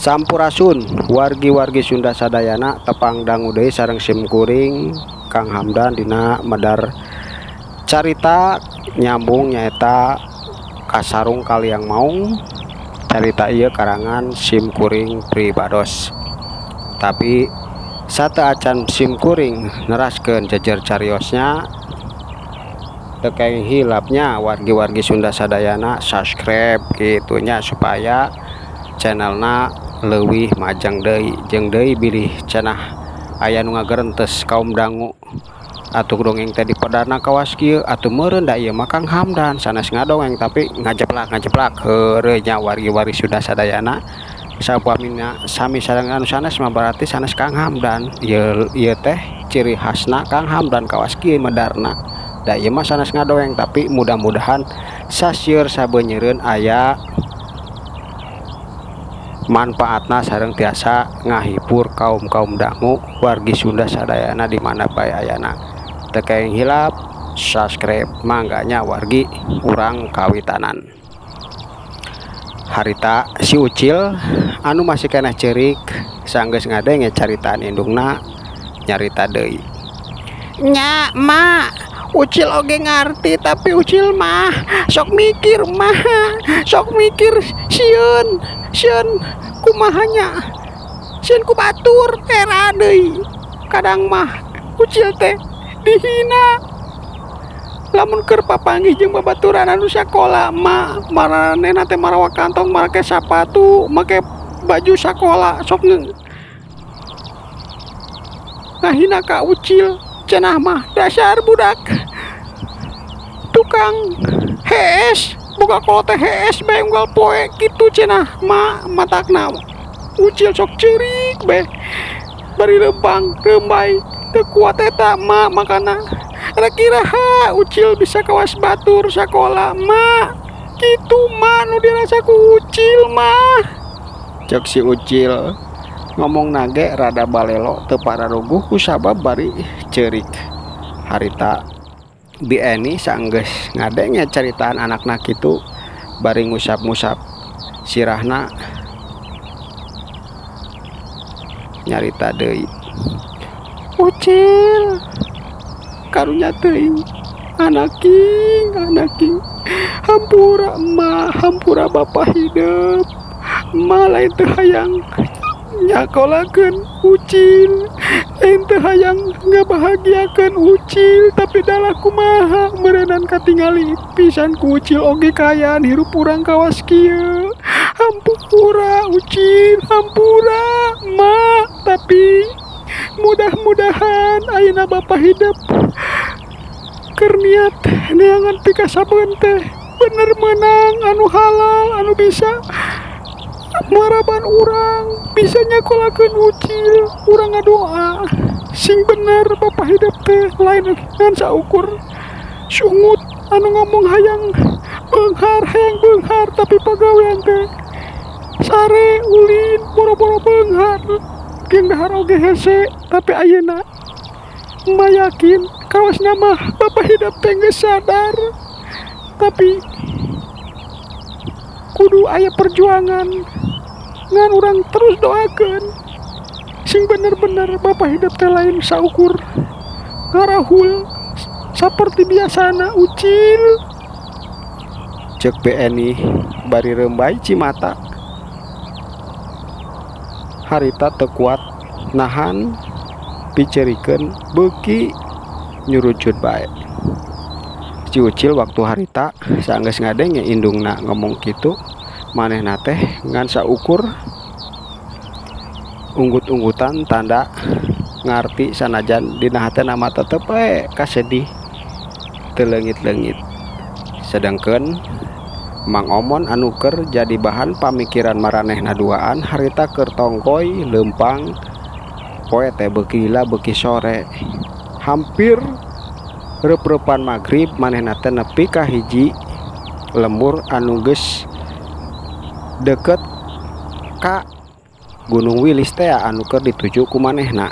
Sampurasun wargi-wargi Sunda sadayana tepang dangu deui sareng simkuring Kang Hamdan dina medar carita nyambung nyaeta Kasarung Kaliang Maung. Carita ieu karangan simkuring Pribados. Tapi sate acan simkuring neraskeun jejer cariosnya tekeng hilapnya wargi-wargi Sunda sadayana subscribe gitunya supaya channelna leuwih majang deui jeung deui bilih cenah aya nu ngagerentes kaum dangu atuh dongeng teh dipedana kawas kieu atuh meureun da ieu mah Kang Hamdan sanes ngadongeng tapi ngajeplak heureuy nya wargi-wargi Sunda sadayana sapamina sami sareng anu sanes mah berarti sanes Kang Hamdan ieu teh ciri khasna Kang Hamdan kawas kieu medarna da ieu mah sanes ngadongeng tapi mudah-mudahan sasieun sabeunyereun aya manfaatna sareng tiasa ngahibur kaum dangu wargi Sunda sadayana di mana bae ayana. Tekeng hilap subscribe mangganya wargi urang kawitanan. Harita si Ucil anu masih keneh ceurik sanggeus ngadenge caritaan indungna nyarita deui. Nya mak Ucil oge ngarti tapi Ucil mah sok mikir sieun kumahanya sieun ku batur era deui kadang mah Ucil teh dihina lamun keur papanggih jeung babaturan anu sakola mah maranehna teh marawa kantong make sapatu make baju sakola sok ngahina ka Ucil cenah mah dasar budak tukang hees boga kote hees bae unggal poe kitu cenah matakna Ucil sok ceurik bae bari leumpang rembay teu kuat eta makana kiraha Ucil bisa kawas batur sakola kitu nu dirasa ku Ucil mah cek si Ucil ngomong nage rada balelo teu pararuguh ku sabab bari ceurik. Harita BNI sanggeus ngadenge caritaan anakna kitu bari ngusap-ngusap sirahna nyarita deui. Ucil karunya teuing anaking hampura emak hampura bapak hidup emak lain teu hayang nyakolakeun Ucil lain teu hayang ngabahagiakeun Ucil tapi dalah kumaha meureunnan katingali pisan ku Ucil oge kayaan hirup urang kawas kieu. Hampura Ucil hampura emak tapi mudah-mudahan ayeuna bapak hidup keur niat neangan pika sabeun teh bener menang anu halal anu bisa maraban urang bisa nyakolakeun Ucil urang ngadoa sing bener bapak hidup teh lain ngan saukur sungut anu ngomong hayang beunghar tapi pagawean teh sare ulin boro-boro beunghar geung dahar oge hese tapi ayeuna emak yakin kawasna mah bapak hidup teh geus sadar tapi kudu aya perjuangan ngan urang terus doakeun sing bener-bener bapak hidup teh lain saukur ngarahul saperti biasana Ucil cek BNI bari rembay cimata. Harita teu kuat nahan picerikeun beuki nyurucut bae. Si Ucil waktu harita sanggeus ngadenge indungna ngomong kitu manehna teh ngan saukur unggut-unggutan tanda ngarti sanajan dina hatena mah tetep kasedih teu leungit-leungit. Sedengkeun Mang Omon anu keur jadi bahan pamikiran maranehna duaan harita keur tongkoy leumpang poe teh beuki lila beuki sore hampir reup-reupan magrib manehna teh nepi ka hiji lembur anu geus deket ka Gunung Wilis teh anu keur dituju ku manehna.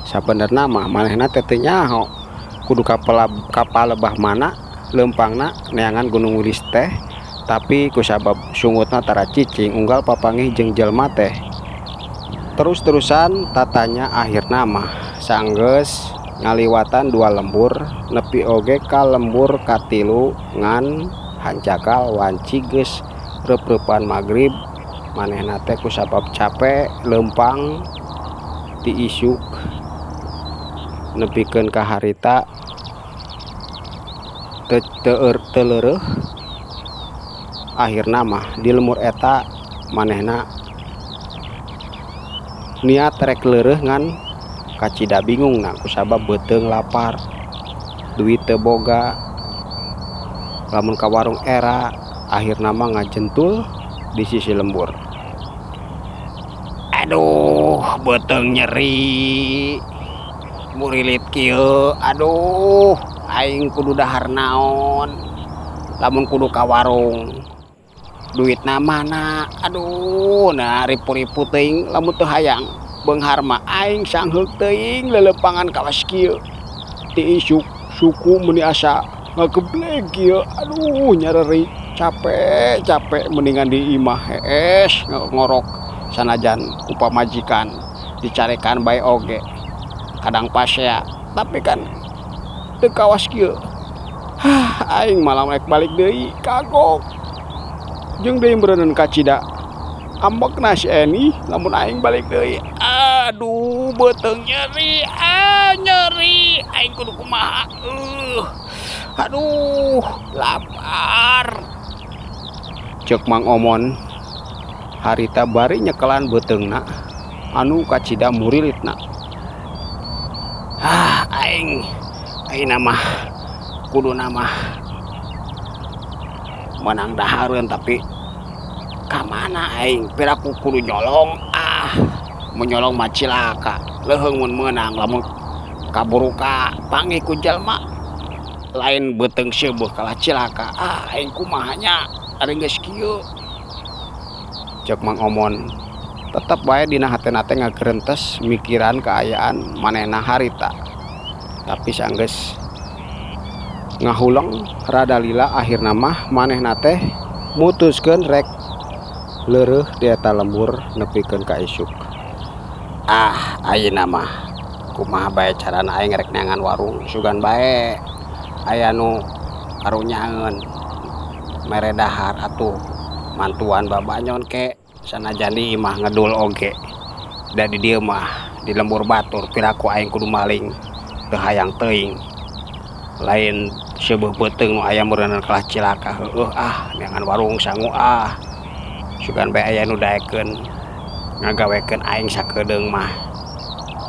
Sabenerna mah manehna teh teu nyaho kudu kapal lebah mana leumpangna neangan Gunung Wilis teh tapi kusabab sungutna tara cicing unggal papanggih jeung jelema teh terus-terusan tatanya akhirna mah sanggeus ngaliwatan 2 lembur nepi oge ka lembur katilu ngan hancakal wanci geus reup-reupan magrib manehna teh kusabab capek lempang ti isuk nepikeun ka harita teu leureuh. Akhirna mah di lembur eta manehna niat rek leureuh ngan kacida bingung na kusabab beuteung lapar, duit teu boga, lamun ka warung era. Akhirna mah ngajentul di sisi lembur. Aduh beuteung nyeri murilit kieu, aduh aing kudu dahar naon lamun kudu ka warung, duitna mana, aduh nah ripu-ripu teuing lamun teu hayang beunghar mah aing sangheuk teuing lelepangan kawas kieu ti isuk suku meuni asa ngagebleg kieu, aduh nyareri capek mendingan di imah hees ngorok sanajan ku pamajikan dicarekan bae oge kadang pasea tapi kan teu kawas kieu. Aing malah rek balik deui kagok jeung deui beureuneun kacida ambekna si Eni lamun aing balik deui. Aduh beuteung nyeri, nyeri aing kudu kumaha. Aduh lapar ceuk Mang Omon harita bari nyekelan beuteungna anu kacida murilitna. Aing mah kudu nama menang dahareun tapi kamana aing piraku kudu nyolong. Menyolong mah cilaka leuheung mun meunang lamun kaburu ka panggih ku jalma lain beuteung seueuh kalah cilaka. Aing kumaha nya ari geus kieu ceuk Mang Omon tetep bae dina hatena teh ngageurentes mikiran kaayaan manehna harita tapi sanggeus ngahuleng rada lila. Akhirna mah manehna teh mutuskeun rek leureuh di eta lembur nepikeun ka isuk. Ayeuna mah kumaha bae carana aing rek neangan warung sugan bae aya nu karunyaeun mere dahar atuh mantuan babanyon ke sanajan di imah ngedul oge da di dieu mah di lembur batur piraku aing kudu maling teu hayang teuing lain seueuh beuteung nu aya meureunna kalah cilaka. Neangan warung sangu sugan bae aya nu daekeun ngagawekeun aing sakedeung mah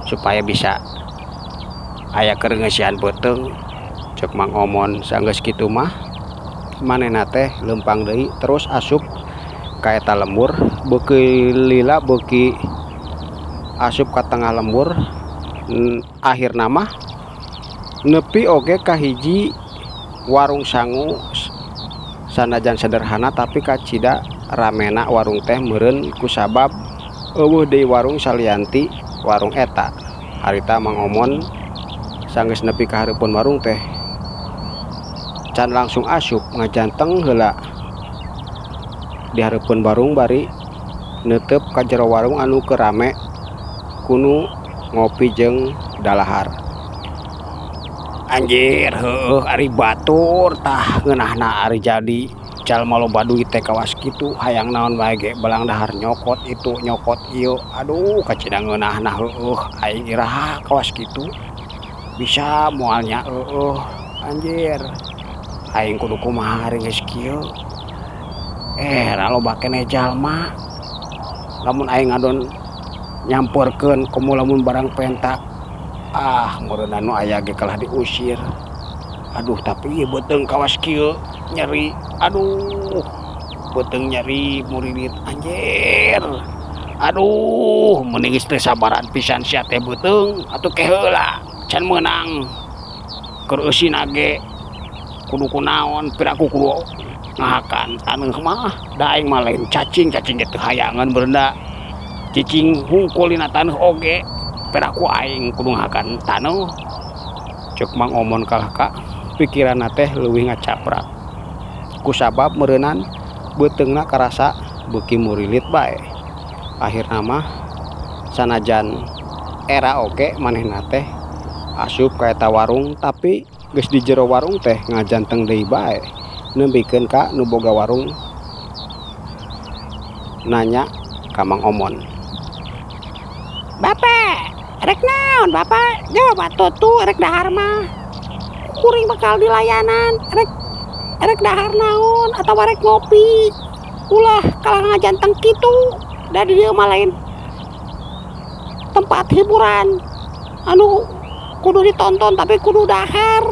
supaya bisa aya keur ngeusian beuteung ceuk Mang Omon. Sanggeus kitu mah manehna teh lempang deui terus asup ka eta lembur beuki lila beuki asup ka tengah lembur. Akhirna mah nepi oge ka hiji warung sangu sanajan sederhana tapi kacida ramena warung teh meureun kusabab eueuh deui warung salianti warung eta. Harita Mang Omon sanggeus nepi ka hareupeun warung teh can langsung asup ngajanteng heula di hareupeun warung bari neuteup ka jero warung anu keur rame kunu ngopi jeung dalahar. Anjir ari batur tah ngeunahna ari jadi jalma loba duit teh kawas kitu hayang naon bae ge balang dahar nyokot itu nyokot ieu. Aduh kacida ngeunahna aing iraha kawas kitu bisa moalnya anjir aing kudu kumaha ari geus kieu. Loba keneh jalma lamun aing ngadon nyamperkeun komo lamun barang pentak meureunna nu aya ge kalah diusir. Aduh tapi ieu beuteung kawas kieu nyeri, aduh beuteung nyeri murilit anjir. Aduh mending geus teu sabaran pisan sia teh beuteung atuh ke heula can meunang keur eusina ge kudu kunaon piraku kudu ngahakan taneuh mah da aing mah lain cacing ge teu hayangan beurenda cicing hungkul dina taneuh oge piraku aing kudu ngahakan taneuh ceuk Mang Omon kalahka pikiranna teh leuwih ngacaprak kusabab meureunan beuteungna karasa beuki murilit bae. Akhirna mah sanajan era oke manehna teh asup ka eta warung tapi geus di jero warung teh ngajanteng deui bae nembikeun ka nu boga warung nanya ka Mang Omon. Bapak, rek naon bapak? Jawab atuh rek dahar mah. Kuring bakal dilayanan, rek dahar naon atau rek ngopi. Ulah kalah ngajanteng kitu. Da dieu mah lain tempat hiburan anu kudu ditonton tapi kudu dahar.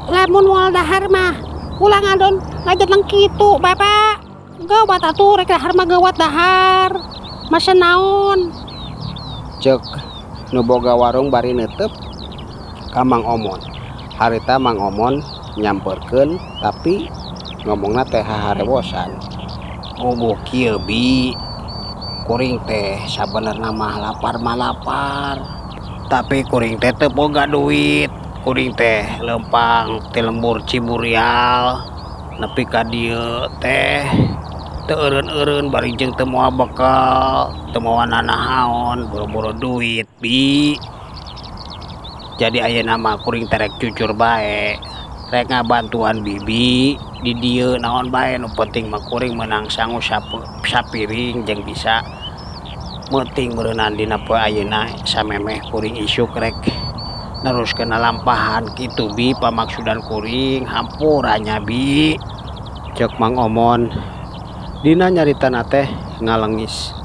Lamun moal dahar mah ulah ngadon ngajanteng kitu bapak. Gawat atuh rek dahar mah gawat dahar. Masa naon? Cek nu boga warung bari neuteup ka Mang Omon. Harita Mang Omon nyamperkeun tapi ngomongna teh haharewosan. Kubu kieu bi, kuring teh sabenerna mah lapar tapi kuring teh teu boga duit. Kuring teh lempang ti lembur Ciburial nepi ka dieu teh teu eureun-eureun bari jeung teu moal bekal, teu moal nanahaon, boro-boro duit bi. Jadi ayeuna mah kuring teh rek jujur bae, rek ngabantuan bibi di dieu naon bae nu penting mah kuring meunang sangu sapiring jeung bisa meuting meureunan dina poe ayeuna samemeh kuring isuk rek neruskeun lampahan kitu bi pamaksudan kuring hampuranya bi. Cek Mang Omon dina nyaritana teh ngalengis.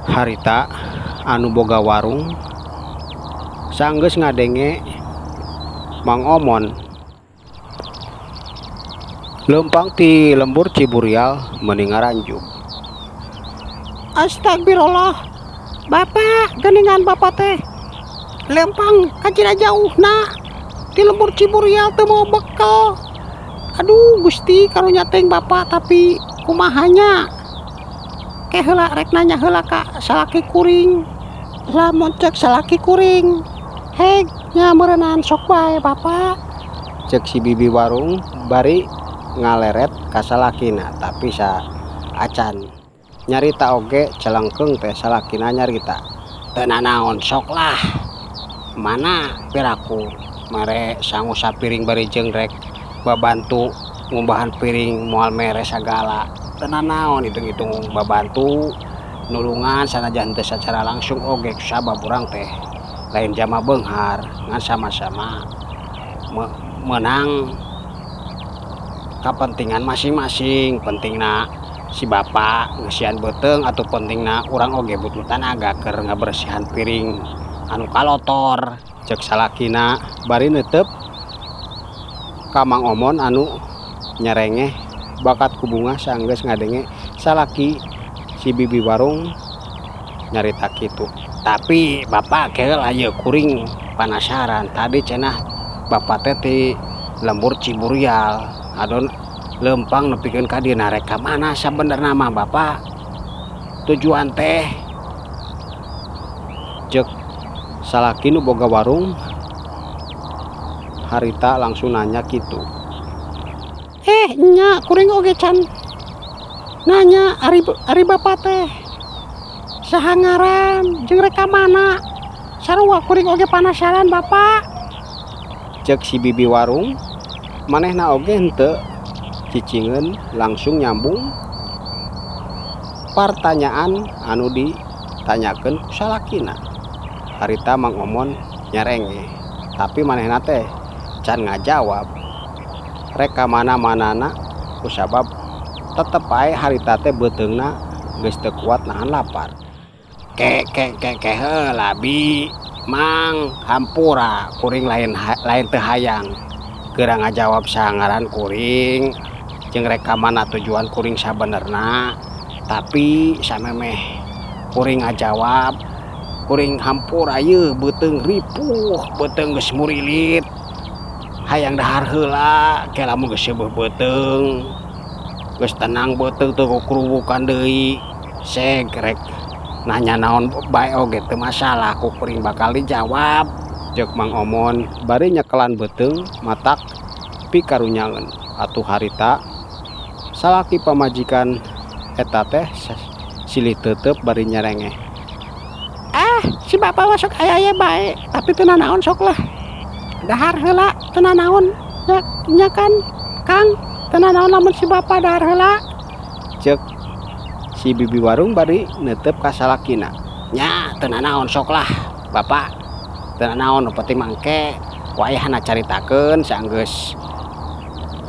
Harita anu boga warung sanggeus ngadenge Mang Omon lempang ti lembur Ciburial mending ngaranjuk. Astagfirullah. Bapak, geningan bapak teh lempang kacina jauhna di lembur Ciburial teu mau bekal. Aduh Gusti karunya teng bapak tapi kumahanya ke heula rek nanya heula ka salaki kuring. Lamun cek salaki kuring heg nya meureunan sok bae bapak. Cek si bibi warung bari ngaleret ka salakina tapi sa acan nyarita oge celengkeung teh salakina nyarita. Teu nanaon sok lah. Mana piraku mere sangu sapiring bari jeung rek babantu ngumbahan piring moal mere sagala. Teu nanaon hitung-hitung babantu nulungan sanajan teu sacara langsung oge sabab urang teh lain jama beunghar ngan sama-sama menang kapentingan masing-masing. Pentingna si bapak ngesian beteung atau pentingna urang oge butuh tanaga keur ngabersihan piring anu kalotor. Cek salakina bari neuteup ka Mang Omon anu nyerengeh bakat ku bunga sanggeus ngadenge salaki si bibi warung nyarita kitu. Tapi bapak keul ayeuna kuring panasaran tadi cenah bapak teh ti lembur Ciburial adon lempang nepikeun ka dieu rek ka mana sabenerna mah bapak tujuan teh. Cek salaki nu boga warung harita langsung nanya gitu. Nya kuring oge can nanya ari bapak teh saha ngaran jeung rek ka mana sarua kuring oge panasaran bapak. Cek si bibi warung manehna oge henteu cicingeun langsung nyambung pertanyaan anu ditanyakeun ku salakina. Harita Mang Omon nyerenge tapi manehna teh can ngajawab rek ka mana-manana kusabab tetep ae harita teh beuteungna geus teu kuat nahan lapar. Ke heula bi mang hampura kuring lain teu hayang keur ngajawab sangaran kuring jeung rek ka mana tujuan kuring sabenerna. Tapi samemeh kuring ngajawab kuring hampura ieu beuteung ripuh beuteung geus murilit hayang dahar heula ke lamun geus seueuh beuteung geus tenang beuteung teu kurubukan deui seg rek nanya naon bae oge teu masalah ku kuring bakal dijawab. Cek Mang Omon bari nyekelan beuteung matak pikarunyangeun atuh harita salaki pamajikan eta teh silih teuteup bari nyerengeh si bapak masuk aya baik tapi teu naon sok lah dahar heula teu naon nya kan Kang teu naon lamun si bapak dahar heula Cek si bibi warung bari netep ka salakina. nya teu naon sok lah bapak teu naon nu penting mangke wayahna caritakeun saenggeus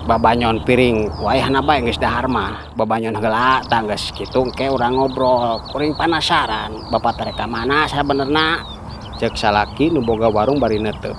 babanyon piring wayahna bae geus dahar mah babanyon heula tah geus kitu engke urang ngobrol kuring penasaran bapak teh ka mana sabenerna Cek salaki nu boga warung bari netep.